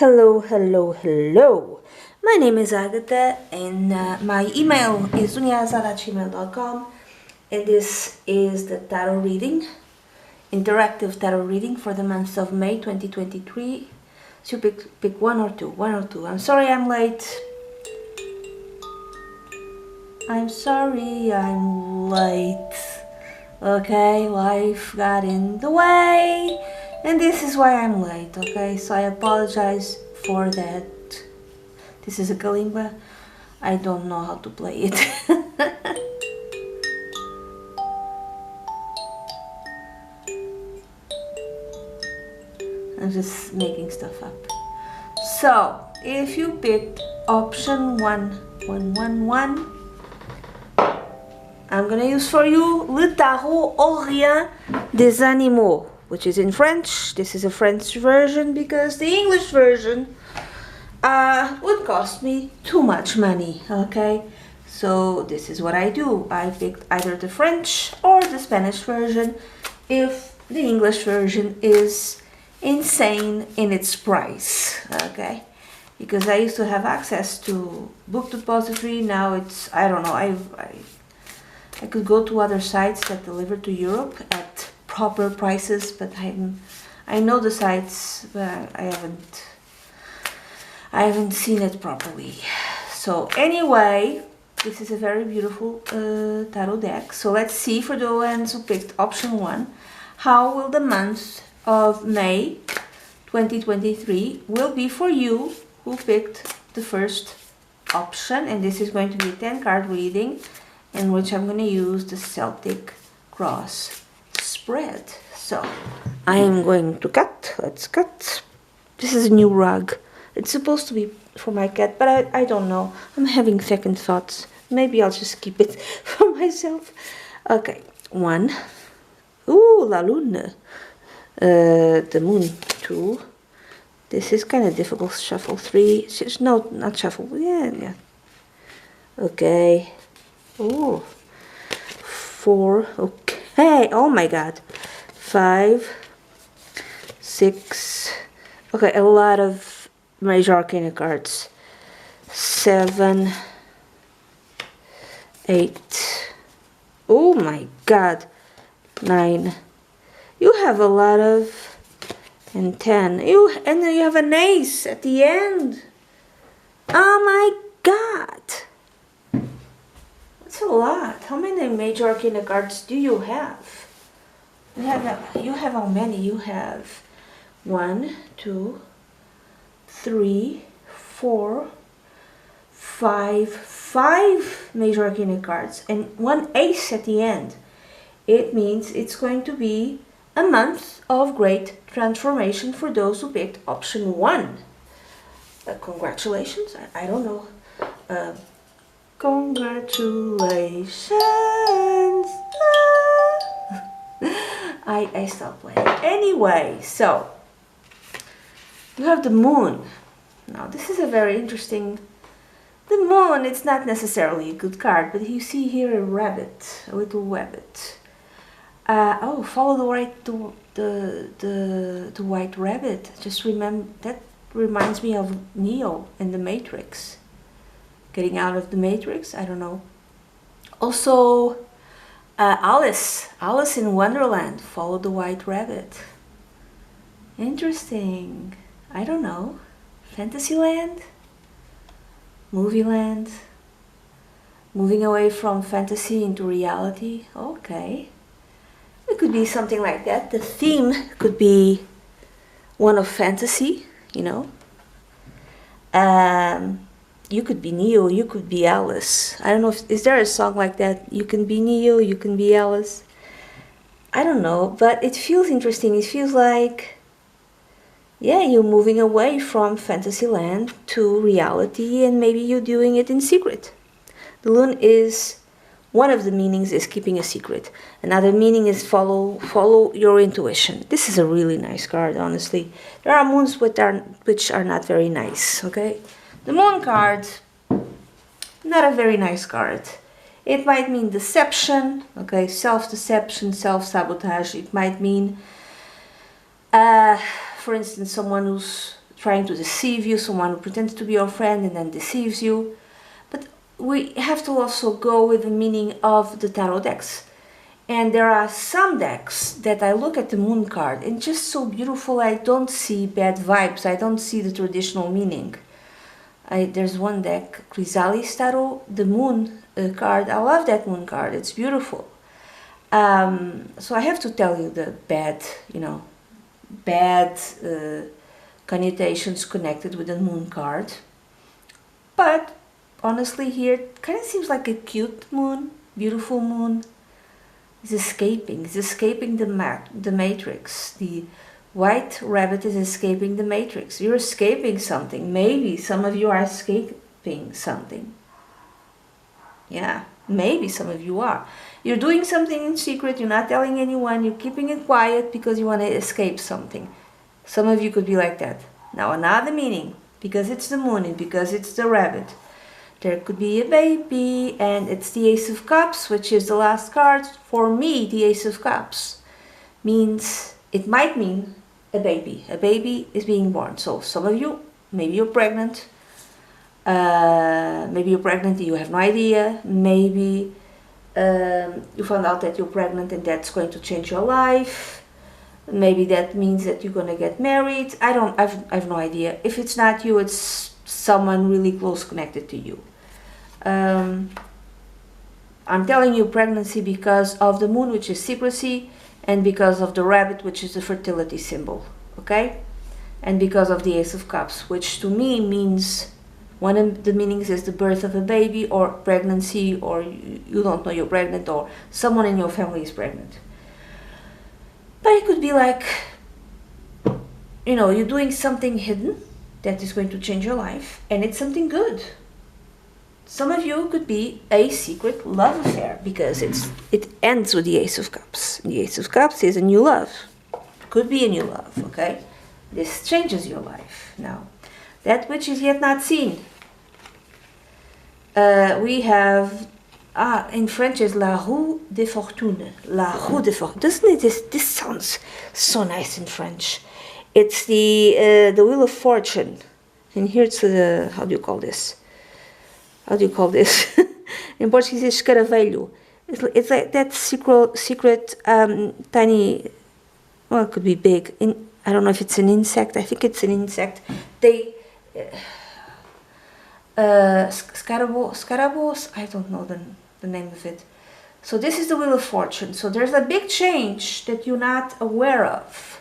Hello, hello, hello. My name is Agatha and my email is dunyazade@gmail.com, and this is the tarot reading, interactive tarot reading for the month of May 2023. So you pick one or two. I'm sorry I'm late. I'm sorry I'm late. Okay, life got in the way. And this is why I'm late, okay? So I apologize for that. This is a kalimba. I don't know how to play it. I'm just making stuff up. So, if you picked option 1, I'm gonna use for you Le Tarot Orient des Animaux, which is in French. This is a French version because the English version would cost me too much money, okay? So this is what I do. I picked either the French or the Spanish version if the English version is insane in its price, okay? Because I used to have access to Book Depository. Now it's, I don't know, I could go to other sites that deliver to Europe at proper prices, but I know the sites, but I haven't seen it properly. So anyway, this is a very beautiful tarot deck. So let's see, for the ones who picked option 1, how will the month of May 2023 will be for you who picked the first option. And this is going to be a 10-card reading in which I'm going to use the Celtic Cross spread. So I am going to cut. Let's cut. This is a new rug. It's supposed to be for my cat, but I don't know. I'm having second thoughts. Maybe I'll just keep it for myself. Okay, 1. Ooh, la lune. The moon. 2. This is kind of difficult. Shuffle. 3. No, not shuffle. Yeah. Okay. Ooh. 4. Okay. Oh my God. 5. 6. Okay, a lot of major arcana cards. 7. 8. Oh my God. 9. You have a lot of, and 10. And then you have an ace at the end. Oh my God. That's a lot. How many major arcana cards do you have? You have how many? You have 1, 2, 3, 4, 5 major arcana cards and 1 ace at the end. It means it's going to be a month of great transformation for those who picked option 1. Congratulations. I don't know. Congratulations. I stopped playing. Anyway, so you have the moon. Now this is a very interesting. The moon, it's not necessarily a good card, but you see here a rabbit, a little rabbit. Oh, follow the white rabbit. Just remember, that reminds me of Neo in the Matrix. Getting out of the Matrix, I don't know. Also, Alice in Wonderland, follow the white rabbit. Interesting. I don't know. Fantasyland? Movieland? Moving away from fantasy into reality? Okay. It could be something like that. The theme could be one of fantasy, you know. You could be Neo, you could be Alice. I don't know is there a song like that? You can be Neo, you can be Alice. I don't know, but it feels interesting. It feels like, yeah, you're moving away from Fantasyland to reality, and maybe you're doing it in secret. The loon is, one of the meanings is keeping a secret. Another meaning is follow your intuition. This is a really nice card, honestly. There are moons which are not very nice, okay? The moon card, not a very nice card. It might mean deception, okay, self-deception, self-sabotage. It might mean, for instance, someone who's trying to deceive you, someone who pretends to be your friend and then deceives you. But we have to also go with the meaning of the tarot decks. And there are some decks that I look at the moon card and just so beautiful, I don't see bad vibes, I don't see the traditional meaning. There's one deck, Chrysalis Tarot, the moon card, I love that moon card, it's beautiful. So I have to tell you the bad, bad connotations connected with the moon card. But honestly here, it kind of seems like a cute moon, beautiful moon. It's escaping the matrix. The white rabbit is escaping the matrix. You're escaping something. Maybe some of you are escaping something. Yeah, maybe some of you are. You're doing something in secret, you're not telling anyone, you're keeping it quiet because you want to escape something. Some of you could be like that. Now another meaning, because it's the moon and because it's the rabbit. There could be a baby, and it's the Ace of Cups, which is the last card. For me, the Ace of Cups means, it might mean a baby. A baby is being born. So some of you, maybe you're pregnant. Maybe you're pregnant and you have no idea. Maybe you found out that you're pregnant and that's going to change your life. Maybe that means that you're going to get married. I've no idea. If it's not you, it's someone really close connected to you. I'm telling you pregnancy because of the moon, which is secrecy, and because of the rabbit, which is the fertility symbol, okay? And because of the Ace of Cups, which to me means, one of the meanings is the birth of a baby or pregnancy, or you don't know you're pregnant, or someone in your family is pregnant. But it could be like, you're doing something hidden that is going to change your life, and it's something good. Some of you could be a secret love affair because it ends with the Ace of Cups. The Ace of Cups is a new love. Could be a new love, okay? This changes your life. Now, that which is yet not seen. We have, in French is La Roue de Fortune. La Roue de Fortune. Doesn't it? This sounds so nice in French. It's the Wheel of Fortune. And here it's the, how do you call this? How do you call this? In Portuguese, it's escaravelho. It's like that secret tiny, well, it could be big. I don't know if it's an insect. I think it's an insect. They, scarabos, I don't know the name of it. So this is the Wheel of Fortune. So there's a big change that you're not aware of,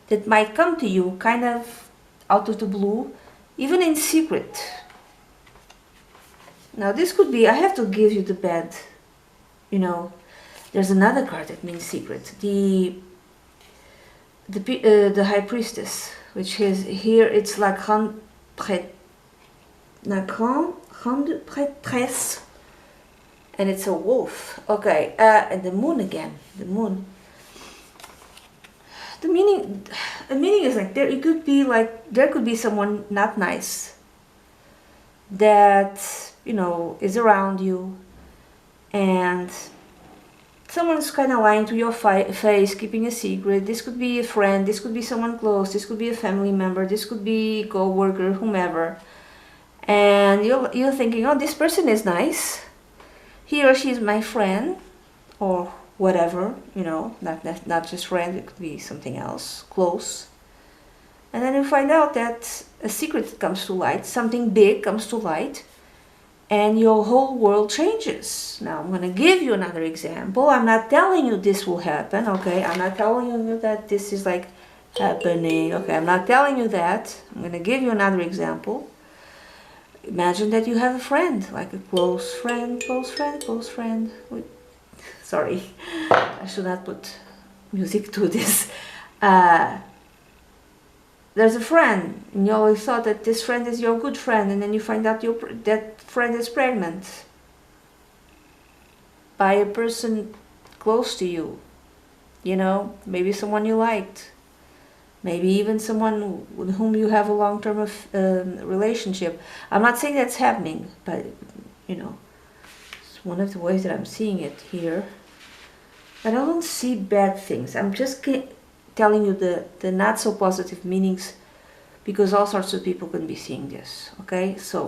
that might come to you kind of out of the blue, even in secret. Now this could be, I have to give you the bad, there's another card that means secret. The High Priestess, which is here, it's la grande prêtresse, and it's a wolf. Okay, and the moon again, the moon. The meaning is like, there could be someone not nice that is around you, and someone's kind of lying to your face, keeping a secret. This could be a friend, this could be someone close, this could be a family member, this could be a co-worker, whomever. And you're thinking, oh, this person is nice, he or she is my friend, or whatever, not just friend, it could be something else, close. And then you find out that a secret comes to light, something big comes to light, and your whole world changes. Now I'm going to give you another example. I'm not telling you this will happen, okay? I'm not telling you that this is like happening, okay? I'm not telling you that. I'm going to give you another example. Imagine that you have a friend, like a close friend. Sorry, I should not put music to this. There's a friend, and you always thought that this friend is your good friend, and then you find out that friend is pregnant by a person close to you. Maybe someone you liked, maybe even someone with whom you have a long-term relationship. I'm not saying that's happening, but it's one of the ways that I'm seeing it here. But I don't see bad things. I'm just telling you the not so positive meanings because all sorts of people can be seeing this, okay? So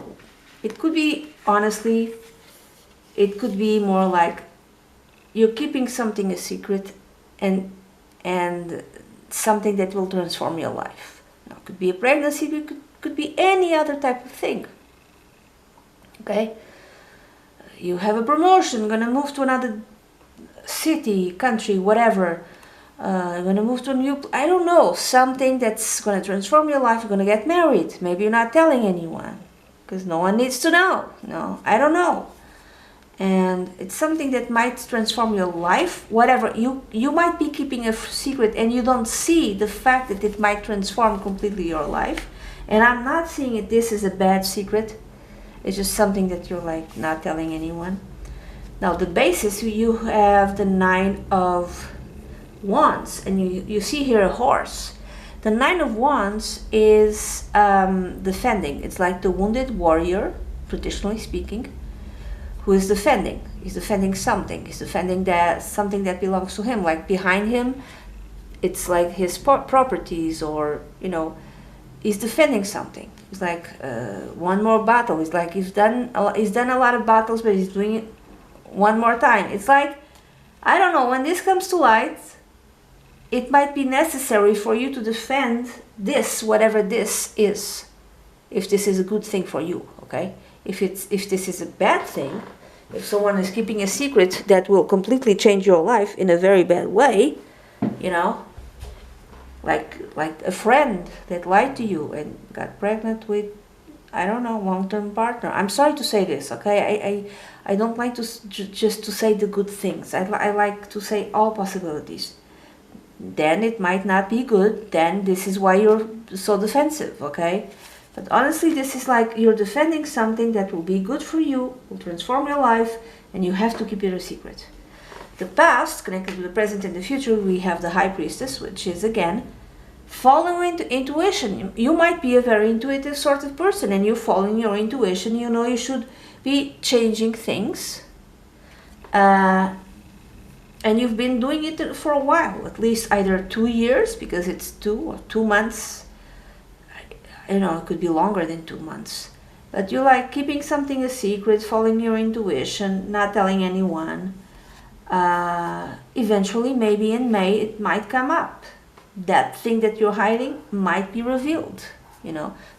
it could be, honestly, it could be more like you're keeping something a secret, and something that will transform your life. Now, it could be a pregnancy, it could be any other type of thing, okay? You have a promotion, gonna move to another city, country, whatever. You're gonna move to a new, I don't know, something that's gonna transform your life. You're gonna get married. Maybe you're not telling anyone because no one needs to know. No, I don't know. And it's something that might transform your life. Whatever, you might be keeping a secret and you don't see the fact that it might transform completely your life. And I'm not seeing it, this is a bad secret. It's just something that you're like not telling anyone. Now the basis, you have the 9 of Wands, and you see here a horse. The 9 of Wands is defending. It's like the wounded warrior, traditionally speaking, who is defending. He's defending something. He's defending something that belongs to him. Like behind him, it's like his properties, or he's defending something. It's like one more battle. It's like he's done a lot of battles, but he's doing it one more time. It's like, I don't know, when this comes to light, it might be necessary for you to defend this, whatever this is, if this is a good thing for you, okay? If this is a bad thing, if someone is keeping a secret that will completely change your life in a very bad way, like a friend that lied to you and got pregnant with, I don't know, long-term partner. I'm sorry to say this, okay? I don't like to just to say the good things. I like to say all possibilities. Then it might not be good. Then this is why you're so defensive, okay? But honestly, this is like you're defending something that will be good for you, will transform your life, and you have to keep it a secret. The past, connected with the present and the future, we have the High Priestess, which is, again, following intuition. You might be a very intuitive sort of person, and you're following your intuition. You should be changing things. And you've been doing it for a while, at least either 2 years, because it's 2 or 2 months. It could be longer than 2 months. But you like keeping something a secret, following your intuition, not telling anyone. Eventually, maybe in May, it might come up. That thing that you're hiding might be revealed,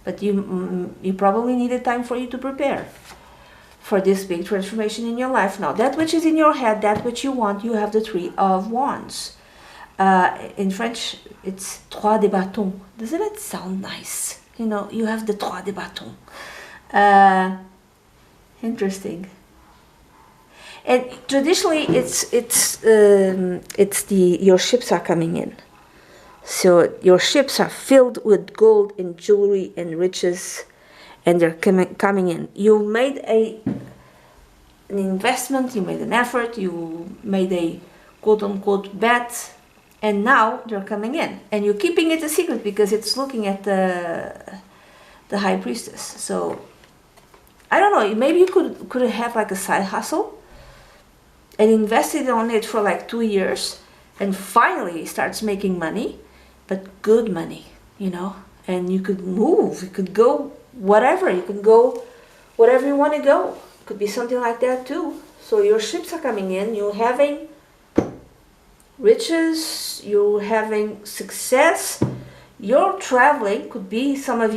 But you probably needed time for you to prepare for this big transformation in your life. Now, that which is in your head, that which you want, you have the 3 of Wands. In French, it's 3 de bâtons. Doesn't it sound nice? You have the 3 de bâtons. Interesting. And traditionally, your ships are coming in. So your ships are filled with gold and jewelry and riches, and they're coming in. You made an investment, you made an effort, you made a quote-unquote bet, and now they're coming in. And you're keeping it a secret because it's looking at the High Priestess. So, I don't know, maybe you could have like a side hustle and invested on it for like 2 years, and finally it starts making money, but good money, and you could move, you could go whatever, you can go wherever you want to go. Could be something like that too. So your ships are coming in, you're having riches, you're having success, you're traveling. Could be some of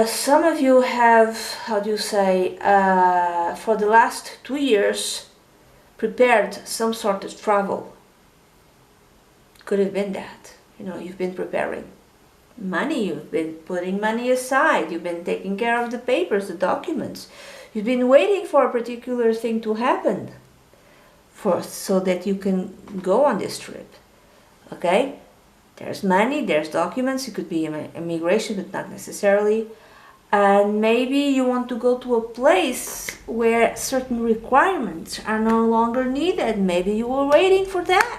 some of you have, for the last 2 years prepared some sort of travel. Could have been that, you've been preparing. Money, you've been putting money aside, you've been taking care of the papers, the documents, you've been waiting for a particular thing to happen so that you can go on this trip, okay? There's money, there's documents, it could be immigration, but not necessarily, and maybe you want to go to a place where certain requirements are no longer needed. Maybe you were waiting for that.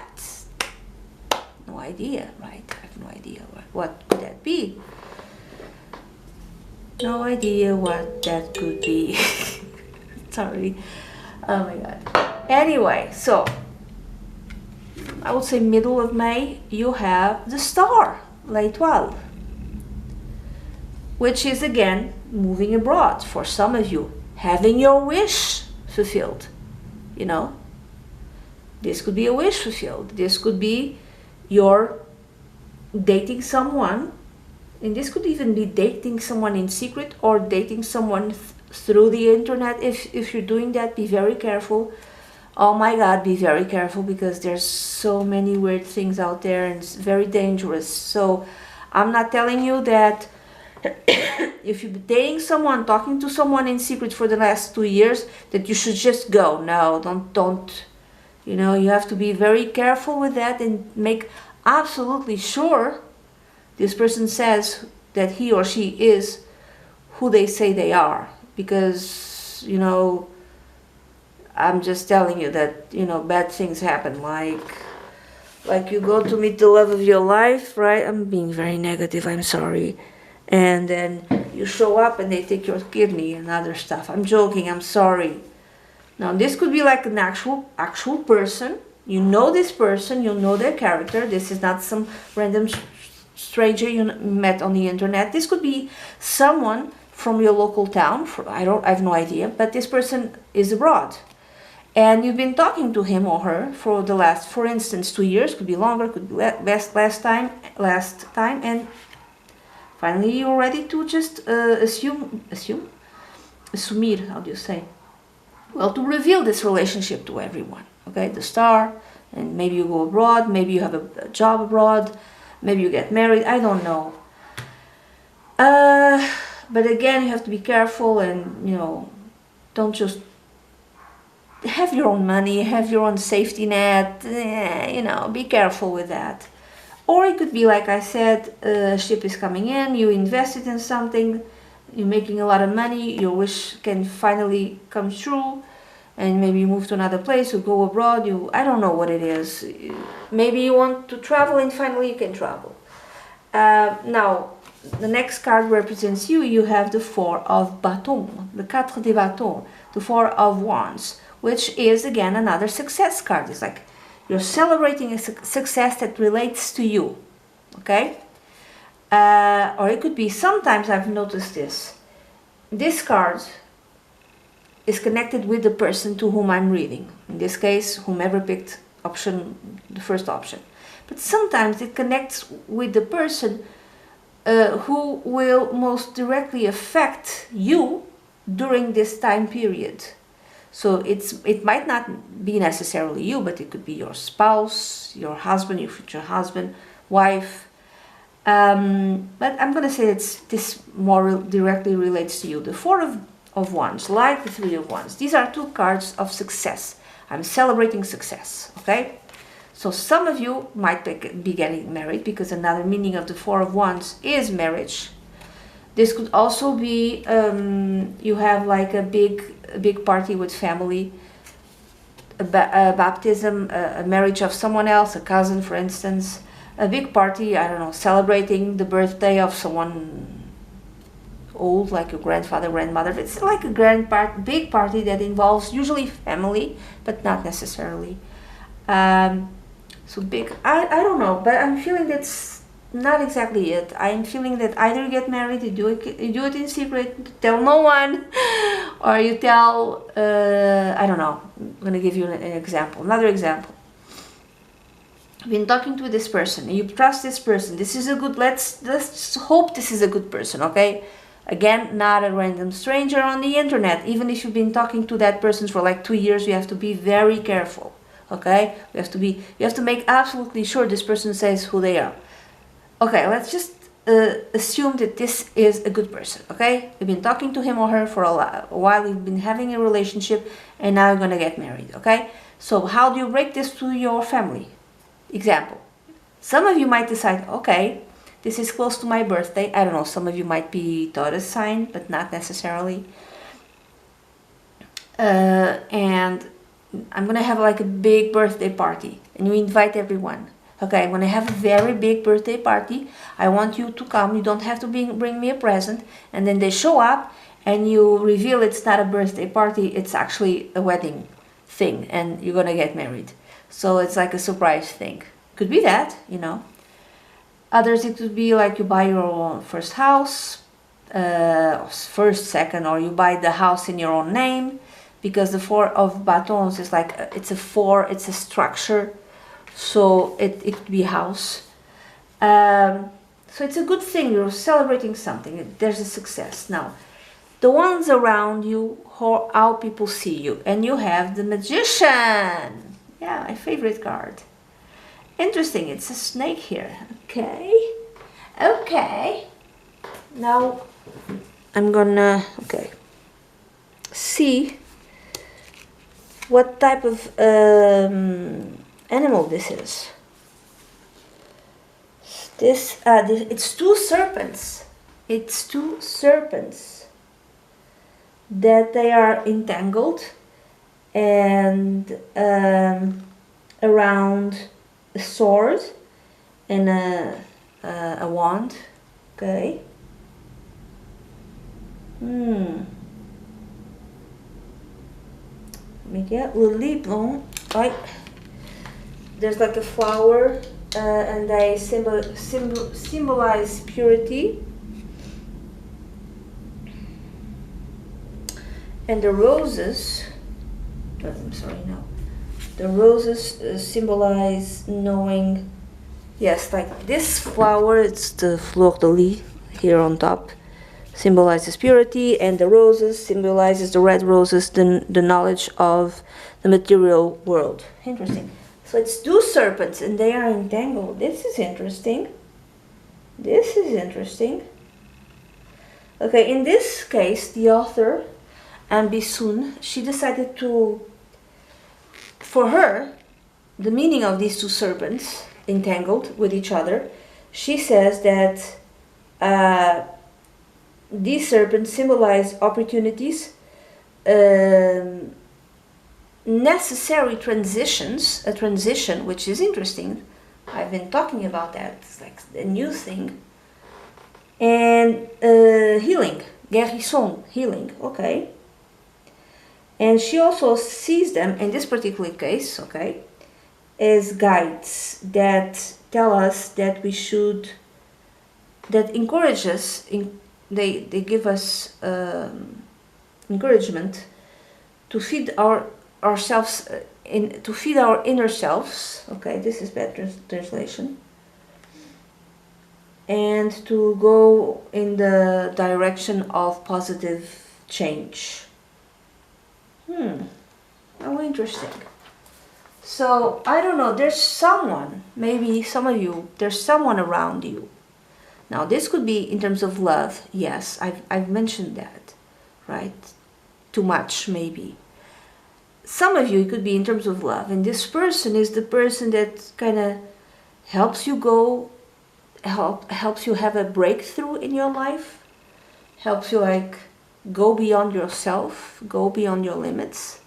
No idea, right? I have no idea. What could that be? No idea what that could be. Sorry. Oh my god. Anyway, so I would say middle of May, you have the star, l'étoile, which is again moving abroad for some of you, having your wish fulfilled. You know, this could be a wish fulfilled. This could be you're dating someone, and this could even be dating someone in secret or dating someone through the internet. If you're doing that, be very careful. Oh my God, be very careful, because there's so many weird things out there and it's very dangerous. So I'm not telling you that if you're dating someone, talking to someone in secret for the last 2 years, that you should just go. No, don't. You know, you have to be very careful with that and make absolutely sure this person says that he or she is who they say they are. Because, you know, I'm just telling you that, you know, bad things happen. Like you go to meet the love of your life, right? I'm being very negative, I'm sorry. And then you show up and they take your kidney and other stuff. I'm joking, I'm sorry. Now this could be like an actual person. You know this person, you know their character. This is not some random stranger you met on the internet. This could be someone from your local town. I have no idea, but this person is abroad. And you've been talking to him or her for the last, for instance, 2 years, could be longer, could be last time, and finally you're ready to just assumir, how do you say? Well, to reveal this relationship to everyone, okay? The star, and maybe you go abroad, maybe you have a job abroad, maybe you get married, I don't know. But again, you have to be careful and, you know, don't just have your own money, have your own safety net, you know, be careful with that. Or it could be, like I said, a ship is coming in, you invested in something, you're making a lot of money, your wish can finally come true, and maybe you move to another place, you go abroad, I don't know what it is. Maybe you want to travel and finally you can travel. Now, the next card represents you. You have the 4 of bâtons, the 4 de bâtons, the 4 of wands, which is again another success card. It's like you're celebrating a success that relates to you, okay? Or it could be, sometimes I've noticed this card is connected with the person to whom I'm reading. In this case, whomever picked the first option. But sometimes it connects with the person who will most directly affect you during this time period. So it might not be necessarily you, but it could be your spouse, your husband, your future husband, wife. But I'm going to say this more directly relates to you. The 4 of wands, like the 3 of wands. These are 2 cards of success. I'm celebrating success, okay? So some of you might be getting married, because another meaning of the 4 of wands is marriage. This could also be you have like a big party with family, a baptism, a marriage of someone else, a cousin, for instance, a big party, I don't know, celebrating the birthday of someone old, like your grandfather, grandmother. It's like a big party that involves usually family, but not necessarily. So big, I don't know, but I'm feeling that's not exactly it. I'm feeling that either you get married, you do it in secret, tell no one, or you tell, I don't know, I'm going to give you an example, another example. You've been talking to this person, and you trust this person. This is a good, let's hope this is a good person, okay? Again, not a random stranger on the internet. Even if you've been talking to that person for like 2 years, you have to be very careful, okay? You have to make absolutely sure this person says who they are. Okay, let's just assume that this is a good person, okay? You've been talking to him or her for a while, you've been having a relationship, and now you're gonna get married, okay? So how do you break this to your family? Example, some of you might decide, okay, this is close to my birthday. I don't know, some of you might be Taurus sign, but not necessarily. And I'm gonna have like a big birthday party, and you invite everyone. Okay, I'm gonna have a very big birthday party. I want you to come. You don't have to bring me a present. And then they show up, and you reveal it's not a birthday party, it's actually a wedding thing, and you're gonna get married. So it's like a surprise thing. Could be that, you know. Others, it could be like you buy your own first house, first, second, or you buy the house in your own name, because the four of batons is like, it's a four, it's a structure, so it could be a house. So it's a good thing, you're celebrating something, there's a success. Now, the ones around you, how people see you, and you have the Magician. Yeah, my favorite card. Interesting, it's a snake here. Okay. Now I'm gonna see what type of animal this is. It's two serpents. It's two serpents that they are entangled and around a sword and a wand. Okay. Le livre, right? There's like a flower, and they symbolize purity. And the roses, the roses symbolize knowing. Yes, like this flower, it's the fleur de lis here on top, symbolizes purity, and the roses symbolizes, the red roses, the knowledge of the material world. Interesting. So it's two serpents and they are entangled. This is interesting. Okay, in this case, the author, Ambisun, she decided to, for her, the meaning of these two serpents entangled with each other, she says that these serpents symbolize opportunities, necessary transitions, a transition, which is interesting. I've been talking about that. It's like a new thing. And healing, guérison, healing, okay. And she also sees them, in this particular case, okay, as guides that tell us that we should, that encourage us, they give us encouragement to feed ourselves, to feed our inner selves. Okay, this is better translation. And to go in the direction of positive change. How interesting. So, I don't know, there's someone, maybe some of you, there's someone around you. Now, this could be in terms of love. Yes, I've mentioned that, right? Too much, maybe. Some of you, it could be in terms of love. And this person is the person that kind of helps you go, helps you have a breakthrough in your life, helps you like go beyond yourself, go beyond your limits.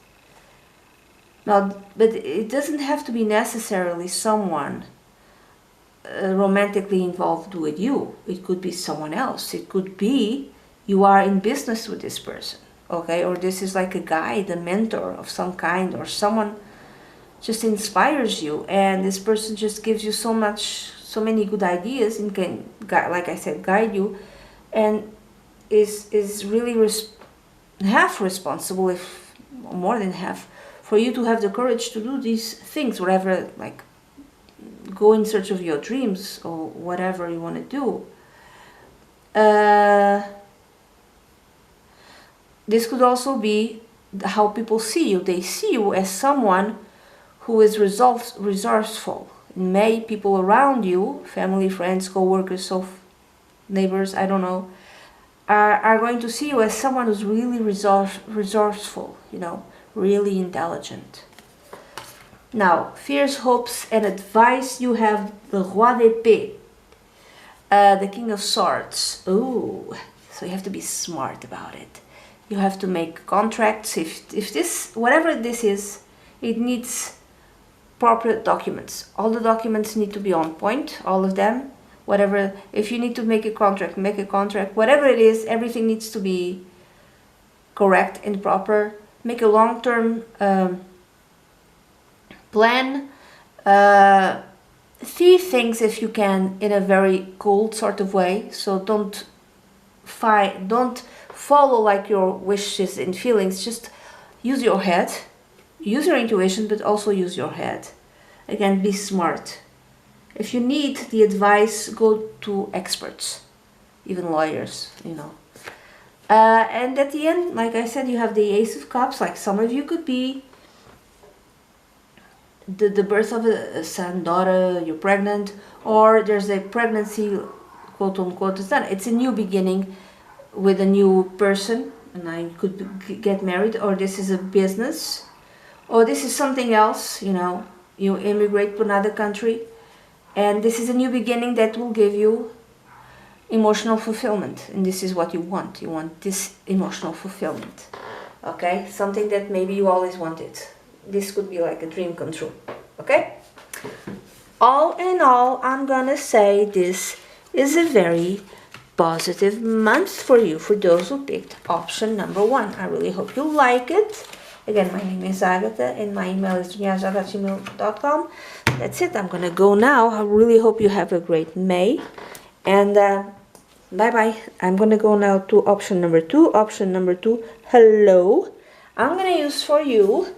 Now, but it doesn't have to be necessarily someone romantically involved with you. It could be someone else. It could be you are in business with this person, okay? Or this is like a guide, a mentor of some kind, or someone just inspires you, and this person just gives you so many good ideas and can, like I said, guide you, and is really half responsible, if more than half, for you to have the courage to do these things, whatever, like go in search of your dreams or whatever you want to do. This could also be how people see you. They see you as someone who is resourceful. May people around you, family, friends, co-workers, neighbors, I don't know, are going to see you as someone who's really resourceful, you know, really intelligent. Now, fears, hopes, and advice, you have the Roi d'Épée, the King of Swords. Ooh, so you have to be smart about it. You have to make contracts. If this, whatever this is, it needs proper documents. All the documents need to be on point, all of them. Whatever, if you need to make a contract, make a contract. Whatever it is, everything needs to be correct and proper. Make a long-term plan See things if you can in a very cold sort of way. So don't follow like your wishes and feelings. Just use your head, use your intuition, but also use your head. Again, be smart. If you need the advice, go to experts, even lawyers, you know. And at the end, like I said, you have the Ace of Cups. Like some of you could be the birth of a son, daughter, you're pregnant, or there's a pregnancy, quote unquote, is done. It's a new beginning with a new person, and I could get married, or this is a business, or this is something else, you know, you immigrate to another country, and this is a new beginning that will give you emotional fulfillment, and this is what you want. You want this emotional fulfillment, okay? Something that maybe you always wanted. This could be like a dream come true, okay? All in all, I'm gonna say this is a very positive month for you, for those who picked option number 1. I really hope you like it. Again, my name is Agatha, and my email is dunyazade@gmail.com. That's it. I'm gonna go now. I really hope you have a great May, and bye-bye. I'm gonna go now to option number 2. Option number 2, hello. I'm gonna use for you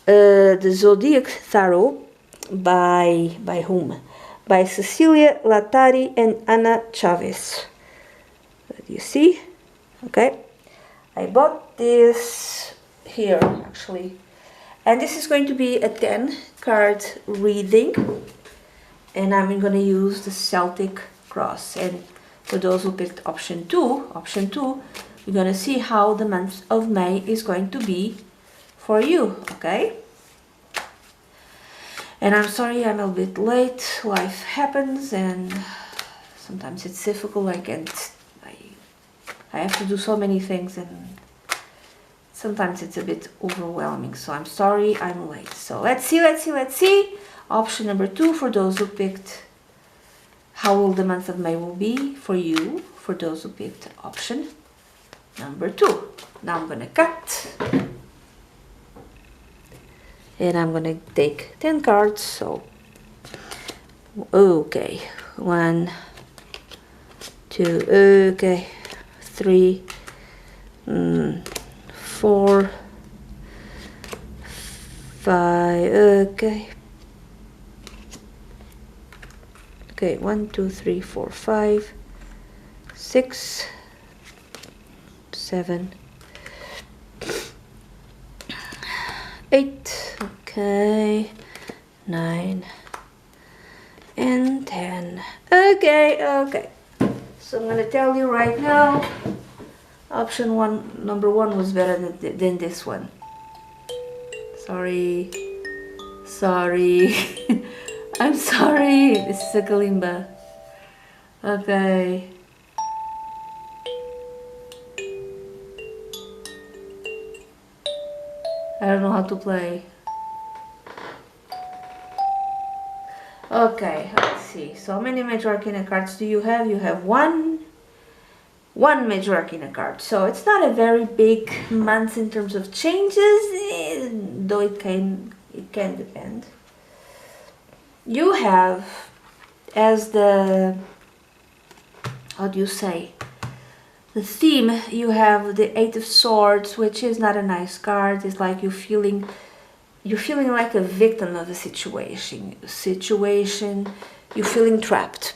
the Zodiac Tarot by whom? By Cecilia Latari and Ana Chavez. Do you see? Okay. I bought this here actually, and this is going to be a 10 card reading, and I'm going to use the Celtic cross. And for those who picked option 2, we're going to see how the month of May is going to be for you, okay? And I'm sorry I'm a bit late. Life happens, and sometimes it's difficult. I have to do so many things, and sometimes it's a bit overwhelming. So I'm sorry I'm late. So let's see. Option number 2 for those who picked how will the month of May will be for you, for those who picked option number 2. Now I'm gonna cut. And I'm gonna take 10 cards. So, okay, 1, 2, okay, 3, 4, 5, okay. Okay, 1, 2, 3, 4, 5, 6, 7, 8, okay, 9, and 10. Okay. So I'm gonna tell you right now, option 1, number 1 was better than this one. Sorry. I'm sorry. This is a kalimba. Okay. I don't know how to play. Okay, let's see. So how many Major Arcana cards do you have? You have one Major Arcana card. So it's not a very big month in terms of changes, though it can depend. You have as the, how do you say, the theme, you have the 8 of Swords, which is not a nice card. It's like you're feeling like a victim of a situation. You're feeling trapped,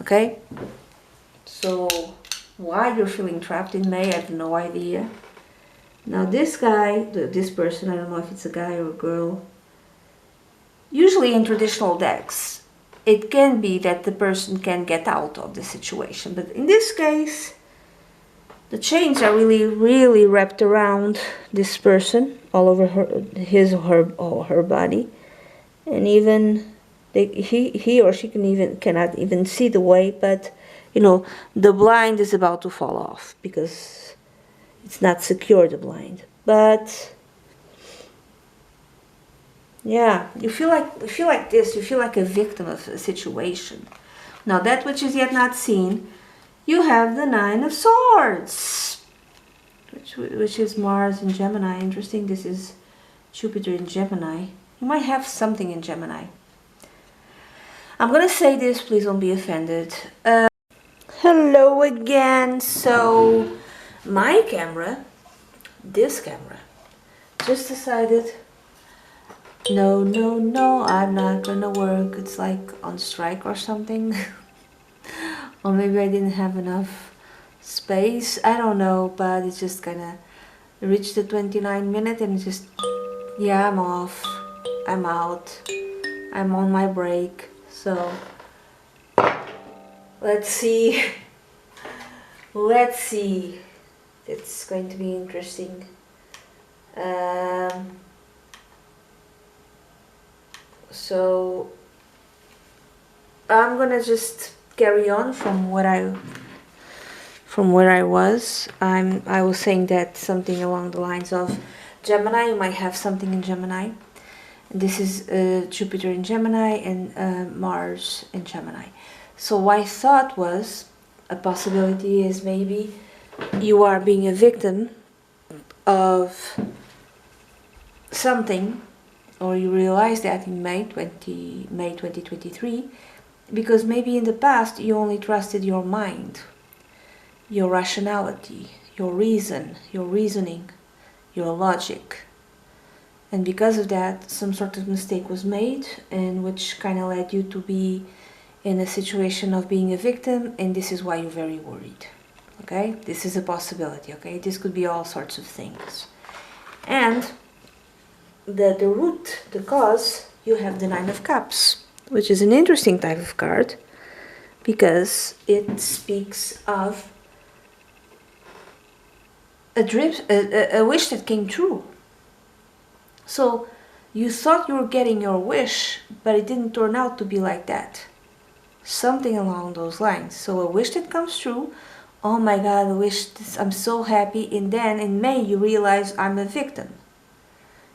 okay? So why you're feeling trapped in May, I have no idea. Now this guy, this person, I don't know if it's a guy or a girl. Usually in traditional decks, it can be that the person can get out of the situation. But in this case, the chains are really wrapped around this person, all over his or her body, and even he or she cannot even see the way. But you know, the blind is about to fall off because it's not secure, the blind. But yeah, you feel like this. You feel like a victim of a situation. Now that which is yet not seen. You have the 9 of Swords, which is Mars in Gemini. Interesting, this is Jupiter in Gemini. You might have something in Gemini. I'm gonna say this, please don't be offended. Hello again. So my camera, this camera, just decided, no, I'm not gonna work. It's like on strike or something. Or maybe I didn't have enough space, I don't know, but it's just gonna reach the 29 minute and just, yeah, I'm off, I'm out, I'm on my break. So let's see. It's going to be interesting. So I'm gonna just carry on from where I was. I was saying that something along the lines of Gemini. You might have something in Gemini. And this is Jupiter in Gemini and Mars in Gemini. So what I thought was a possibility is maybe you are being a victim of something, or you realize that in May 2023, because maybe in the past you only trusted your mind, your rationality, your reasoning, your logic. And because of that, some sort of mistake was made, and which kind of led you to be in a situation of being a victim, and this is why you're very worried. Okay? This is a possibility, okay? This could be all sorts of things. And the root, the cause, you have the Nine of Cups, which is an interesting type of card, because it speaks of a wish that came true. So you thought you were getting your wish, but it didn't turn out to be like that. Something along those lines. So a wish that comes true, oh my God, I wish this, I'm so happy, and then in May you realize I'm a victim.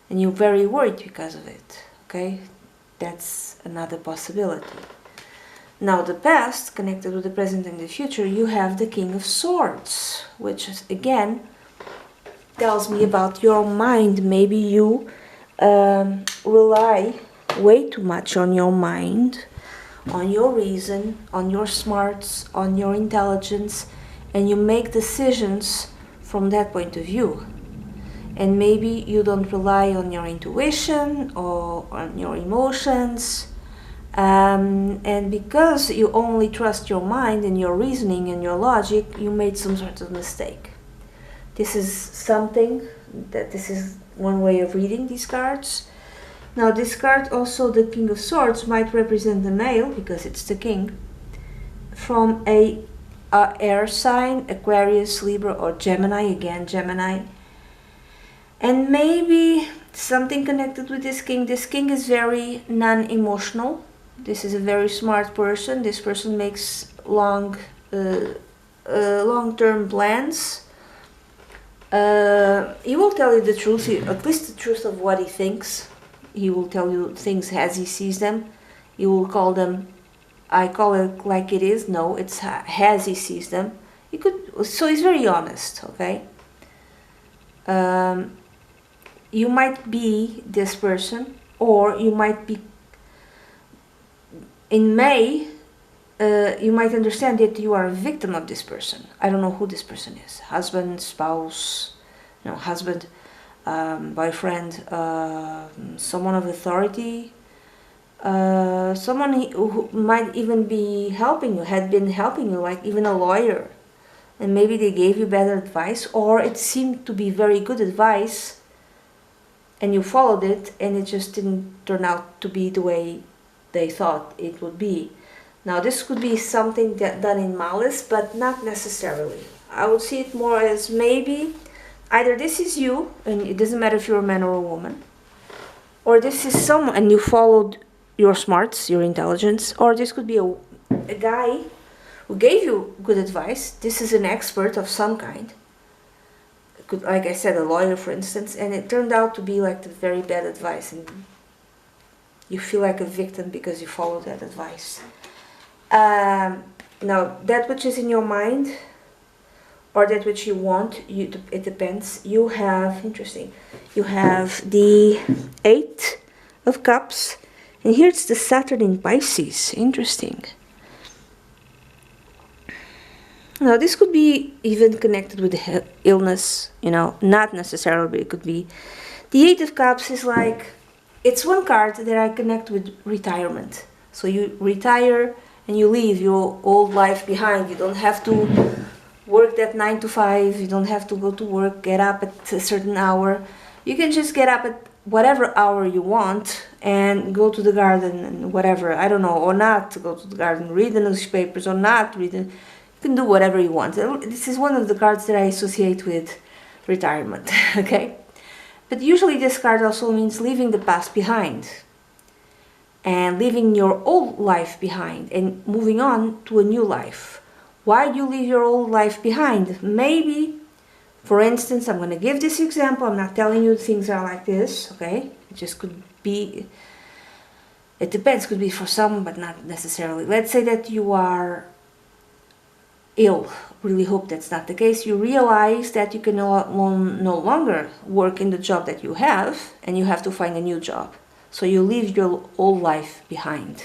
And you're very worried because of it, okay? That's another possibility. Now the past, connected with the present and the future, you have the King of Swords, which is, again, tells me about your mind. Maybe you rely way too much on your mind, on your reason, on your smarts, on your intelligence, and you make decisions from that point of view. And maybe you don't rely on your intuition or on your emotions, and because you only trust your mind and your reasoning and your logic, you made some sort of mistake. This is one way of reading these cards. Now this card, also the King of Swords, might represent the male, because it's the king, from a air sign, Aquarius, Libra, or Gemini, again Gemini. And maybe something connected with this king. This king is very non-emotional. This is a very smart person. This person makes long-term plans. He will tell you the truth, at least the truth of what he thinks. He will tell you things as he sees them. He will call them, I call it like it is. No, it's as he sees them. So he's very honest, okay? You might be this person, or you might be, in May, you might understand that you are a victim of this person. I don't know who this person is. Husband, spouse, husband, boyfriend, someone of authority, someone who might even be helping you, had been helping you, like even a lawyer. And maybe they gave you better advice, or it seemed to be very good advice, and you followed it, and it just didn't turn out to be the way they thought it would be. Now this could be something done in malice, but not necessarily. I would see it more as maybe either this is you, and it doesn't matter if you're a man or a woman, or this is someone, and you followed your smarts, your intelligence, or this could be a guy who gave you good advice. This is an expert of some kind. Could, like I said, a lawyer, for instance, and it turned out to be like the very bad advice, and you feel like a victim because you followed that advice. Now, that which is in your mind, or that which you want, it depends. You have, interesting, you have the Eight of Cups, And here it's the Saturn in Pisces. Interesting. Now this could be even connected with the illness, you know, not necessarily, but it could be. The Eight of Cups is like, it's one card that I connect with retirement. So you retire and you leave your old life behind. You don't have to work that 9 to 5. You don't have to go to work, get up at a certain hour. You can just get up at whatever hour you want and go to the garden and whatever, I don't know, or not go to the garden, read the newspapers or not read it. You can do whatever you want. This is one of the cards that I associate with retirement, okay? But usually this card also means leaving the past behind and leaving your old life behind and moving on to a new life. Why do you leave your old life behind? Maybe, for instance, I'm going to give this example. I'm not telling you things are like this, okay? It just could be, it depends, could be for some, but not necessarily. Let's say that you are ill. Really hope that's not the case. You realize that you can no longer work in the job that you have and you have to find a new job. So you leave your old life behind,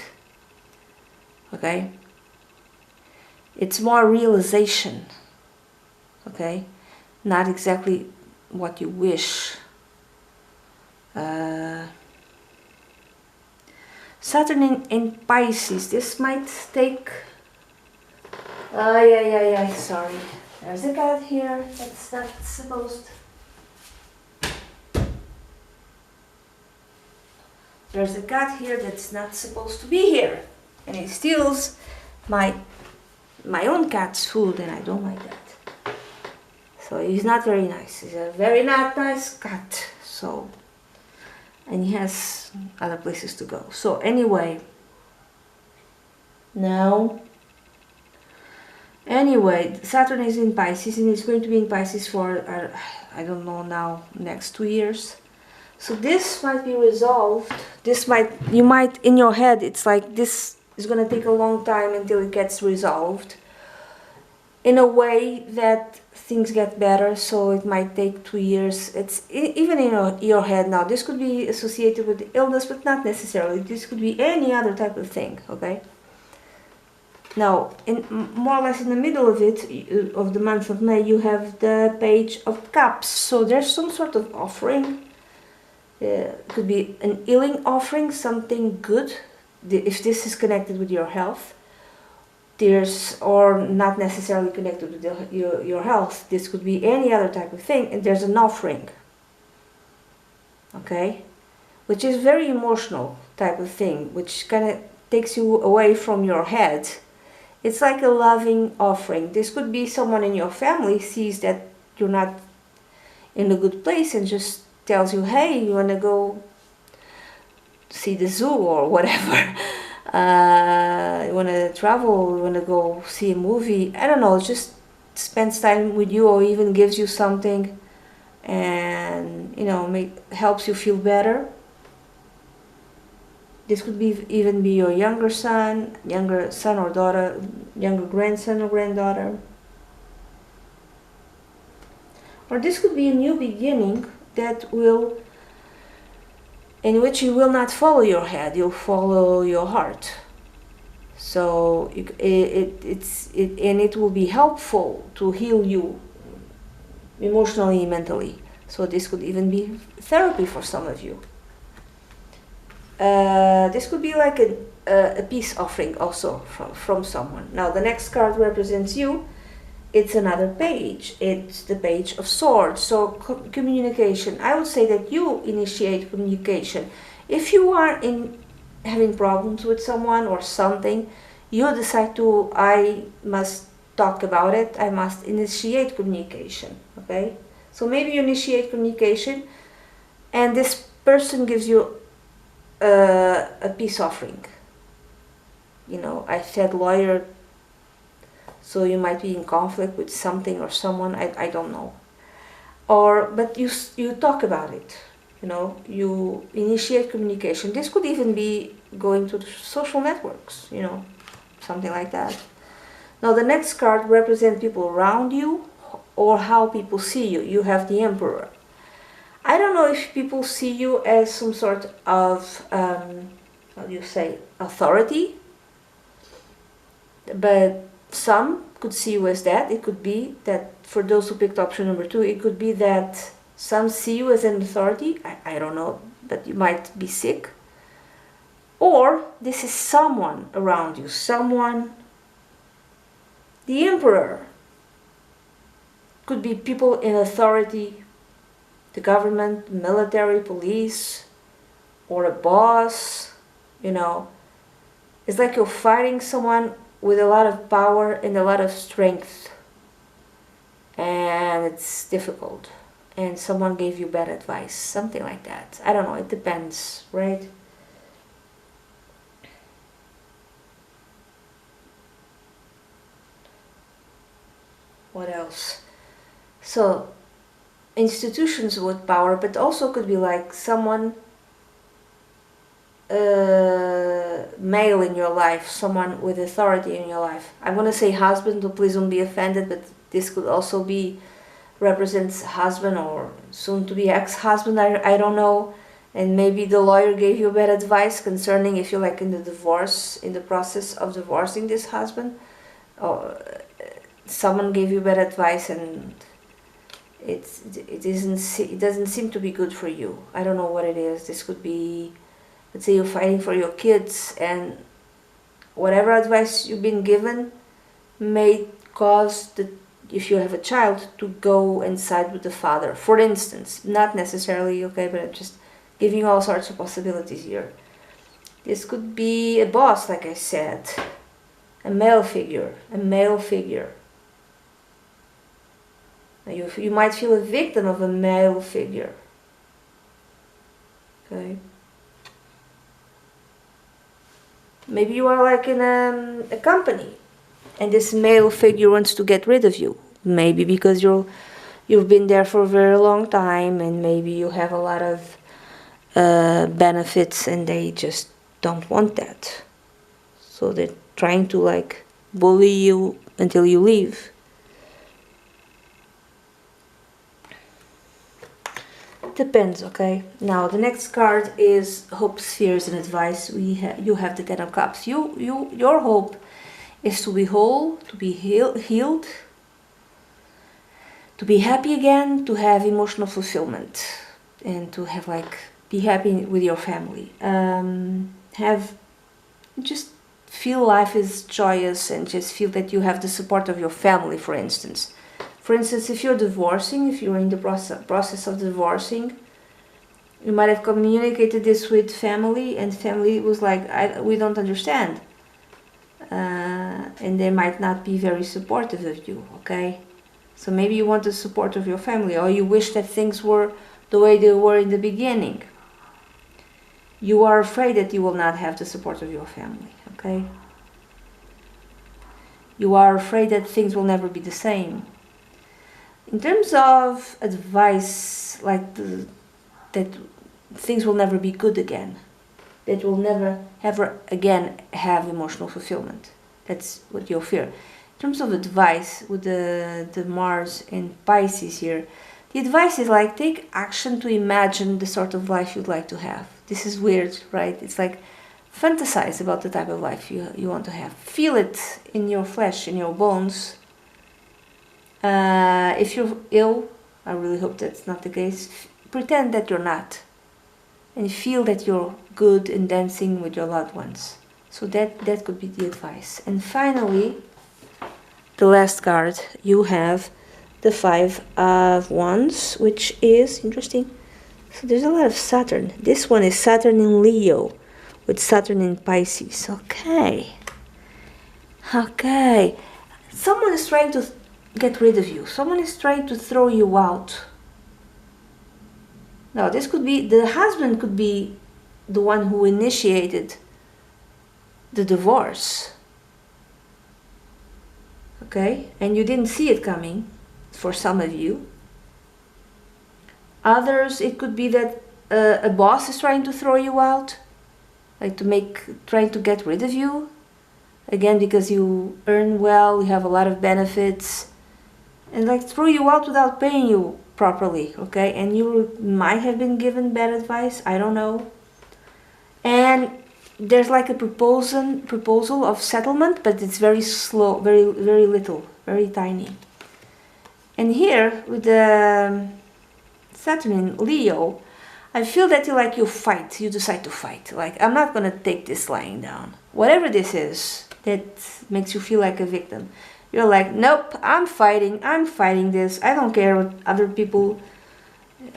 okay? It's more realization, okay? Not exactly what you wish. Saturn in Pisces, this might take... sorry. There's a cat here that's not supposed... There's a cat here that's not supposed to be here. And he steals my own cat's food, and I don't like that. So he's not very nice. He's a very not nice cat. So, and he has other places to go. So anyway, Saturn is in Pisces, and it's going to be in Pisces for, I don't know now, next 2 years. So this might be resolved. You might, in your head, it's like this is going to take a long time until it gets resolved. In a way that things get better, so it might take 2 years. It's even in your head now. This could be associated with the illness, but not necessarily. This could be any other type of thing, okay? Now, more or less in the middle of it, of the month of May, you have the Page of Cups. So there's some sort of offering. Could be an healing offering, something good, if this is connected with your health. Or not necessarily connected with your health. This could be any other type of thing, and there's an offering, okay, which is very emotional type of thing, which kind of takes you away from your head. It's like a loving offering. This could be someone in your family sees that you're not in a good place and just tells you, hey, you want to go see the zoo or whatever. You want to travel, you want to go see a movie, I don't know, just spends time with you or even gives you something and, you know, helps you feel better. This could even be your younger son or daughter, younger grandson or granddaughter. Or this could be a new beginning in which you will not follow your head, you'll follow your heart. So it will be helpful to heal you emotionally and mentally. So this could even be therapy for some of you. This could be like a peace offering also from someone. Now the next card represents you. It's another page. It's the Page of Swords. So communication. I would say that you initiate communication. If you are having problems with someone or something, you decide I must talk about it. I must initiate communication. Okay? So maybe you initiate communication and this person gives you a peace offering. You know, I said lawyer, so you might be in conflict with something or someone, I don't know. But you talk about it, you know, you initiate communication. This could even be going to the social networks, you know, something like that. Now the next card represents people around you or how people see you. You have the Emperor. I don't know if people see you as some sort of how do you say, authority. But some could see you as that. It could be that for those who picked option number 2, it could be that some see you as an authority. I don't know, but you might be sick. Or this is someone around you, someone, the emperor. Could be people in authority, the government, military, police, or a boss, you know. It's like you're fighting someone with a lot of power and a lot of strength. And it's difficult. And someone gave you bad advice, something like that. I don't know, it depends, right? What else? So, institutions with power, but also could be like someone, male in your life, someone with authority in your life. I'm going to say husband, so please don't be offended, but this could also be represents husband or soon to be ex-husband, I don't know. And maybe the lawyer gave you bad advice concerning if you're like in the divorce, in the process of divorcing this husband, or someone gave you bad advice and it doesn't seem to be good for you. I don't know what it is. This could be, let's say you're fighting for your kids and whatever advice you've been given may cause if you have a child to go and side with the father, for instance. Not necessarily, okay, but I'm just giving you all sorts of possibilities here. This could be a boss, like I said, a male figure. You might feel a victim of a male figure. Okay. Maybe you are like in a company and this male figure wants to get rid of you. Maybe because you've been there for a very long time and maybe you have a lot of benefits and they just don't want that. So they're trying to like bully you until you leave. Depends, okay? Now the next card is hopes, fears, and advice. You have the Ten of Cups. Your hope is to be whole, to be healed, to be happy again, to have emotional fulfillment, and to have like be happy with your family. Just feel life is joyous and just feel that you have the support of your family, for instance. For instance, if you're divorcing, if you're in the process of divorcing, you might have communicated this with family and family was like, we don't understand. And they might not be very supportive of you, okay? So maybe you want the support of your family or you wish that things were the way they were in the beginning. You are afraid that you will not have the support of your family, okay? You are afraid that things will never be the same. In terms of advice, like that things will never be good again, that will never ever again have emotional fulfillment. That's what you fear. In terms of advice, with the Mars in Pisces here, the advice is like take action to imagine the sort of life you'd like to have. This is weird, right? It's like fantasize about the type of life you want to have. Feel it in your flesh, in your bones. If you're ill, I really hope that's not the case, pretend that you're not. And feel that you're good in dancing with your loved ones. So that could be the advice. And finally, the last card, you have the Five of Wands, which is interesting. So there's a lot of Saturn. This one is Saturn in Leo, with Saturn in Pisces. Okay. Someone is trying to get rid of you. Someone is trying to throw you out. Now, this could be, the husband could be the one who initiated the divorce. Okay? And you didn't see it coming, for some of you. Others, it could be that a boss is trying to throw you out, like trying to get rid of you. Again, because you earn well, you have a lot of benefits, and like throw you out without paying you properly, okay? And you might have been given bad advice, I don't know. And there's like a proposal of settlement, but it's very slow, very little, very tiny. And here with the Saturn in Leo, I feel that you fight, you decide to fight. Like, I'm not gonna take this lying down. Whatever this is that makes you feel like a victim, you're like, nope, I'm fighting this. I don't care what other people,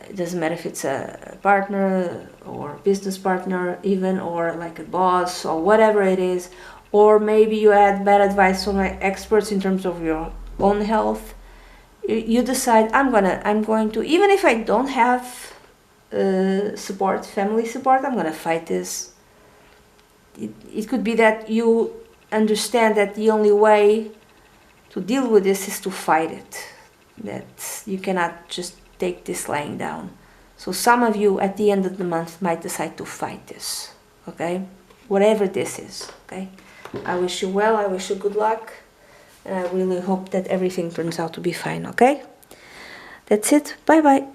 it doesn't matter if it's a partner or business partner even, or like a boss or whatever it is, or maybe you had bad advice from experts in terms of your own health. You decide, I'm going to, even if I don't have support, family support, I'm gonna fight this. It could be that you understand that the only way to deal with this is to fight it, that you cannot just take this lying down. So some of you at the end of the month might decide to fight this, okay? Whatever this is, okay? I wish you well, I wish you good luck, and I really hope that everything turns out to be fine, okay? That's it, bye-bye.